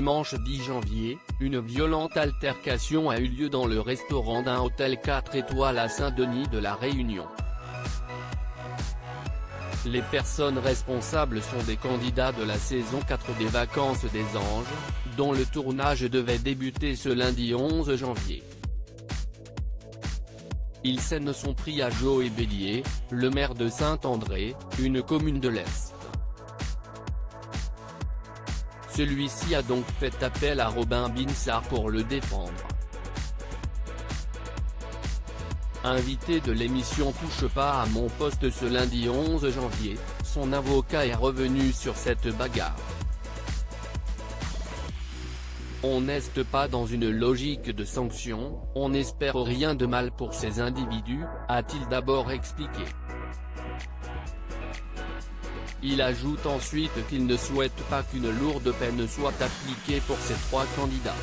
dimanche 10 janvier, une violente altercation a eu lieu dans le restaurant d'un hôtel 4 étoiles à Saint-Denis de la Réunion. Les personnes responsables sont des candidats de la saison 4 des Vacances des Anges, dont le tournage devait débuter ce lundi 11 janvier. Ils cèdent son prix à Joey Bédier, le maire de Saint-André, une commune de l'Est. Celui-ci a donc fait appel à Robin Binsart pour le défendre. Invité de l'émission Touche pas à mon poste ce lundi 11 janvier, son avocat est revenu sur cette bagarre. On n'est pas dans une logique de sanction, on n'espère rien de mal pour ces individus, a-t-il d'abord expliqué. Il ajoute ensuite qu'il ne souhaite pas qu'une lourde peine soit appliquée pour ces trois candidats.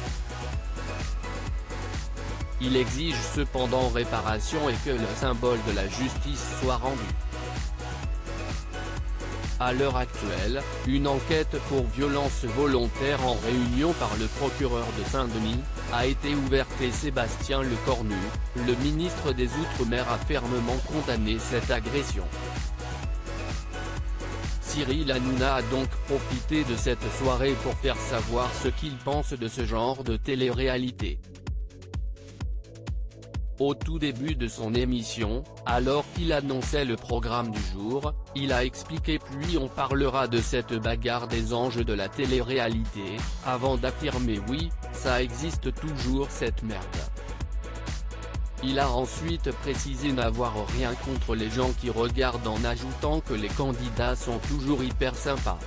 Il exige cependant réparation et que le symbole de la justice soit rendu. À l'heure actuelle, une enquête pour violence volontaire en Réunion par le procureur de Saint-Denis, a été ouverte et Sébastien Lecornu, le ministre des Outre-mer a fermement condamné cette agression. Cyril Hanouna a donc profité de cette soirée pour faire savoir ce qu'il pense de ce genre de télé-réalité. Au tout début de son émission, alors qu'il annonçait le programme du jour, il a expliqué puis on parlera de cette bagarre des anges de la télé-réalité, avant d'affirmer oui, ça existe toujours cette merde. Il a ensuite précisé n'avoir rien contre les gens qui regardent en ajoutant que les candidats sont toujours hyper sympas.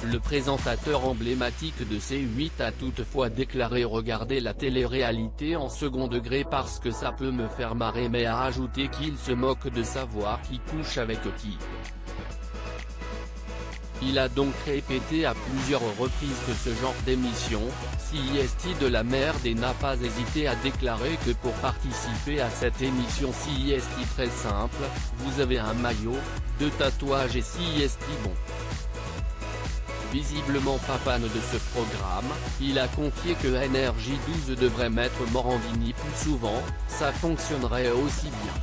Le présentateur emblématique de C8 a toutefois déclaré regarder la télé-réalité en second degré parce que ça peut me faire marrer mais a ajouté qu'il se moque de savoir qui couche avec qui. Il a donc répété à plusieurs reprises que ce genre d'émission, CIST de la merde et n'a pas hésité à déclarer que pour participer à cette émission CIST très simple, vous avez un maillot, 2 tatouages et CIST bon. Visiblement pas fan de ce programme, il a confié que NRJ12 devrait mettre Morandini plus souvent, ça fonctionnerait aussi bien.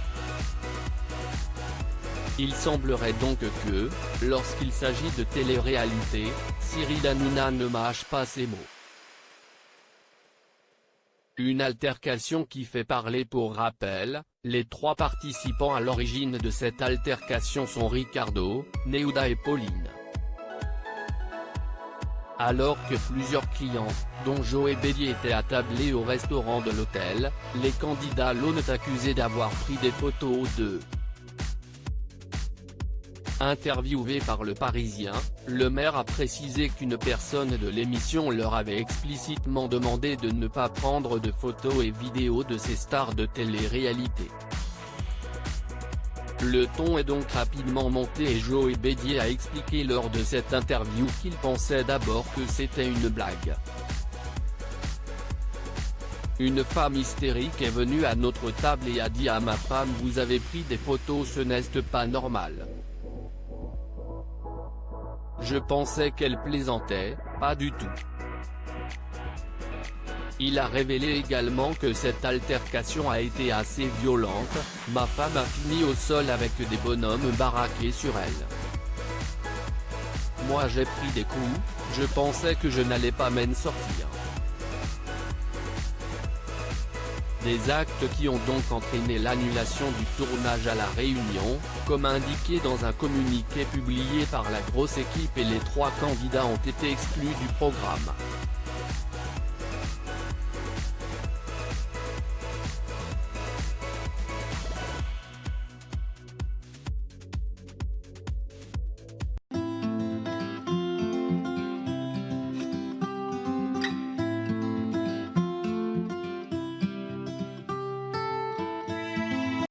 Il semblerait donc que, lorsqu'il s'agit de télé-réalité, Cyril Hanouna ne mâche pas ses mots. Une altercation qui fait parler pour rappel, les trois participants à l'origine de cette altercation sont Ricardo, Neouda et Pauline. Alors que plusieurs clients, dont Joey Bédier étaient attablés au restaurant de l'hôtel, les candidats l'ont accusé d'avoir pris des photos d'eux. Interviewé par Le Parisien, le maire a précisé qu'une personne de l'émission leur avait explicitement demandé de ne pas prendre de photos et vidéos de ces stars de télé-réalité. Le ton est donc rapidement monté et Joey Bédier a expliqué lors de cette interview qu'il pensait d'abord que c'était une blague. Une femme hystérique est venue à notre table et a dit à ma femme vous avez pris des photos, ce n'est pas normal. Je pensais qu'elle plaisantait, pas du tout. Il a révélé également que cette altercation a été assez violente, ma femme a fini au sol avec des bonhommes baraqués sur elle. Moi j'ai pris des coups, je pensais que je n'allais pas m'en sortir. Des actes qui ont donc entraîné l'annulation du tournage à La Réunion, comme indiqué dans un communiqué publié par la grosse équipe et les trois candidats ont été exclus du programme.